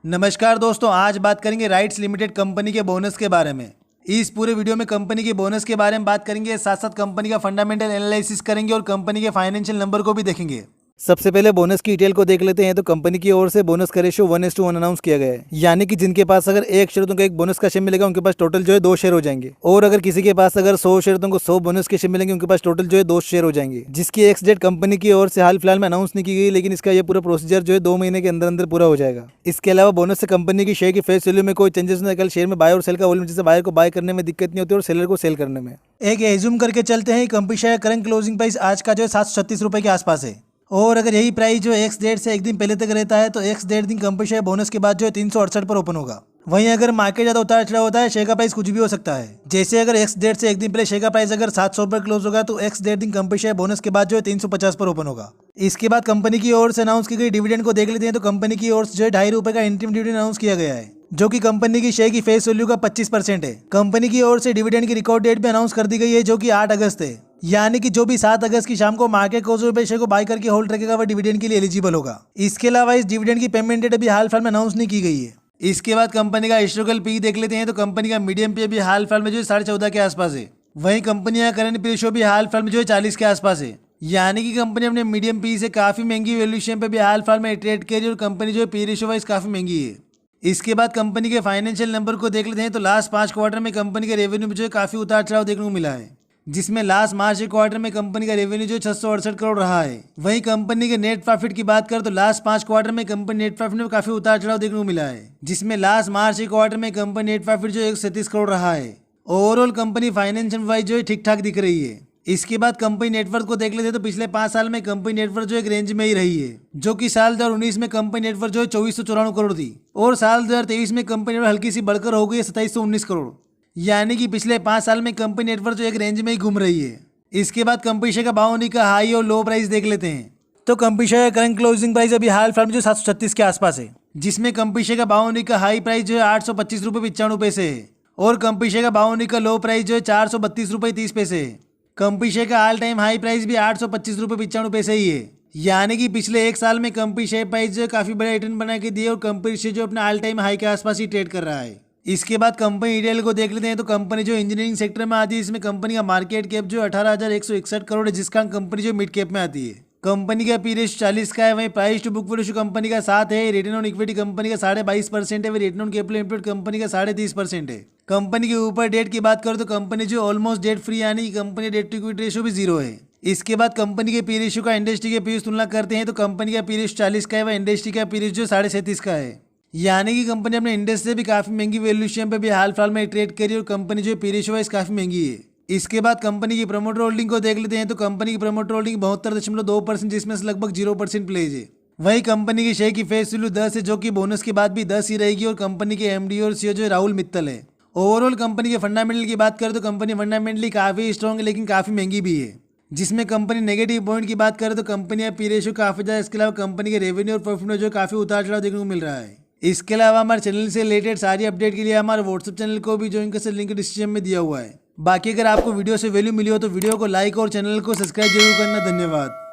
नमस्कार दोस्तों, आज बात करेंगे राइट्स लिमिटेड कंपनी के बोनस के बारे में। इस पूरे वीडियो में कंपनी के बोनस के बारे में बात करेंगे, साथ साथ कंपनी का फंडामेंटल एनालिसिस करेंगे और कंपनी के फाइनेंशियल नंबर को भी देखेंगे। सबसे पहले बोनस की डिटेल को देख लेते हैं। तो कंपनी की ओर से बोनस का रेशियो 1:1 अनाउंस किया गया है, यानी कि जिनके पास अगर 1 शेयर तो एक बोनस का शेयर मिलेगा, उनके पास टोटल जो है 2 शेयर हो जाएंगे। और अगर किसी के पास अगर 100 शेयर तो उनको 100 बोनस के शेयर मिलेंगे, उनके पास टोटल जो है 2 शेयर हो जाएंगे, जिसकी एक्स डेट कंपनी की ओर से हाल फिलहाल में अनाउंस नहीं की गई, लेकिन इसका ये पूरा प्रोसीजर जो है 2 महीने के अंदर अंदर पूरा हो जाएगा। इसके अलावा बोनस से कंपनी की शेयर की फेस वैल्यू में कोई चेंजेस नहीं, कल शेयर में बाय और सेल का वॉल्यूम, जिससे बायर को बाय करने में दिक्कत नहीं होती और सेलर को सेल करने में। एक एज्यूम करके चलते हैं, company share current closing price आज का जो है 736 रुपये के आसपास है। और अगर यही प्राइस जो एक्स डेट से एक दिन पहले तक रहता है तो एक्स डेट दिन कंपनी शेयर बोनस के बाद जो है 368 पर ओपन होगा। वहीं अगर मार्केट ज़्यादा उतार चढ़ाव होता है, शेयर का प्राइस कुछ भी हो सकता है। जैसे अगर एक्स डेट से एक दिन पहले शेयर का प्राइस अगर 700 पर क्लोज होगा तो एक्स डेट दिन कंपनी शेयर बोनस के बाद जो है 350 पर ओपन होगा। इसके बाद कंपनी की ओर से अनाउंस की गई डिविडेंड को देख लेते हैं। तो कंपनी की ओर से जो है 2.5 रुपये का इंटरिम डिविडेंड अनाउंस किया गया है, जो कि कंपनी की शेयर की फेस वैल्यू का 25% है। कंपनी की ओर से डिविडेंड की रिकॉर्ड डेट भी अनाउंस कर दी गई है, जो कि 8 अगस्त है, यानी कि जो भी 7 अगस्त की शाम को मार्केट क्लोज पे शेयर को बाय करके होल्ड रखेगा वह डिविडेंड के लिए एलिजिबल होगा। इसके अलावा इस डिविडेंड की पेमेंट डेट अभी हाल फिलहाल में अनाउंस नहीं की गई है। इसके बाद कंपनी का हिस्टोरिकल पी देख लेते हैं। तो कंपनी का मीडियम पी अभी हाल फिलहाल में जो है 14.5 के आसपास है। वहीं कंपनी का करंट पी रेशियो भी हाल फिलहाल में जो है 40 के आसपास है, यानी कि कंपनी अपने मीडियम पी से काफी महंगी वैल्यूएशन पे भी हाल फिलहाल में ट्रेड कर रही है और कंपनी जो है पी रेशियो वाइज काफी महंगी है। इसके बाद कंपनी के फाइनेंशियल नंबर को देख लेते हैं। तो लास्ट 5 क्वार्टर में कंपनी के रेवेन्यू में जो है काफी उतार चढ़ाव देखने को मिला है, जिसमें लास्ट मार्च के क्वार्टर में कंपनी का रेवेन्यू जो 668 करोड़ रहा है। वहीं कंपनी के नेट प्रॉफिट की बात करें तो लास्ट 5 क्वार्टर में कंपनी नेट प्रॉफिट में काफी उतार चढ़ाव देखने को मिला है, जिसमें लास्ट मार्च के क्वार्टर में कंपनी नेट प्रॉफिट जो 137 करोड़ रहा है। ओवरऑल कंपनी फाइनेंशियल वाइज जो है ठीक ठाक दिख रही है। इसके बाद कंपनी नेटवर्क को देख लेते हैं। तो पिछले 5 साल में कंपनी नेटवर्क जो एक रेंज में ही रही है, जो कि साल 2019 में कंपनी नेटवर्क जो है 2494 करोड़ थी और साल 2023 में कंपनी नेटवर्क हल्की सी बढ़कर हो गई है 2719 करोड़, यानी कि पिछले 5 साल में कंपनी नेटवर्क जो एक रेंज में ही घूम रही है। इसके बाद कंपनी शेयर का भाव होने का हाई और लो प्राइस देख लेते हैं। तो कंपनी शेयर का करंट क्लोजिंग प्राइस अभी हाल फिलहाल में जो 736 के आसपास है, जिसमें कंपनी शेयर का भाव होने का हाई प्राइस जो है 825 रुपये 95 पैसे है और कंपनी शेयर का भाव होने का लो प्राइस जो है 432 रुपये 30 पैसे है। कंपनी शेयर का ऑल टाइम हाई प्राइस भी 825 रुपये 95 पैसे ही है, यानी कि पिछले 1 साल में कंपनी शेयर प्राइस जो है काफी बड़ा रिटर्न बना के दिए और कंपनी शेयर जो अपना ऑल टाइम हाई के आसपास ही ट्रेड कर रहा है। इसके बाद कंपनी डिटेल को देख लेते हैं। तो कंपनी जो इंजीनियरिंग सेक्टर में आती है, इसमें कंपनी का मार्केट कैप जो 18,161 करोड़ है, जिसका कंपनी जो मिड कैप में आती है। कंपनी का पी रेशियो 40 का है। वहीं price to book value company का 7 है। रिटर्न ऑन इक्विटी कंपनी का 22.5% है। Return on capital employed company का 30.5% है। कंपनी के ऊपर डेट की बात करो तो कंपनी जो ऑलमोस्ट डेट फ्री, यानी कि company debt to equity ratio भी 0 है। इसके बाद कंपनी के पी रेशियो का इंडस्ट्री के पी से तुलना करते हैं तो कंपनी का पी रेशियो 40 का है। वह इंडस्ट्री का पी रेशियो 37.5 का है, यानी कि कंपनी अपने इंडस्ट्री से भी काफी महंगी वैल्यूएशन पे भी हाल फिलहाल में ट्रेड करी और कंपनी जो पी रेशियो वाइज काफी महंगी है। इसके बाद कंपनी की प्रमोटर होल्डिंग को देख लेते हैं। तो कंपनी की प्रमोटर होल्डिंग 72.2%, जिसमें से लगभग 0% प्लेज है। वही कंपनी की शेयर की फेस वैल्यू 10 है, जो कि बोनस के बाद भी 10 ही रहेगी और कंपनी के एमडी और सीईओ जो राहुल मित्तल है। ओवरऑल कंपनी के फंडामेंटल की बात करें तो कंपनी फंडामेंटली काफी स्ट्रॉन्ग है, लेकिन काफी महंगी भी है। जिसमें कंपनी नेगेटिव पॉइंट की बात करें तो कंपनी का पी रेशियो काफी ज्यादा, इसके अलावा कंपनी के रेवेन्यू और प्रॉफिट में जो काफी उतार चढ़ाव देखने को मिल रहा है। इसके अलावा हमारे चैनल से रिलेटेड सारी अपडेट के लिए हमारे व्हाट्सएप चैनल को भी ज्वाइन कर सकते, लिंक डिस्क्रिप्शन में दिया हुआ है। बाकी अगर आपको वीडियो से वैल्यू मिली हो तो वीडियो को लाइक और चैनल को सब्सक्राइब जरूर करना। धन्यवाद।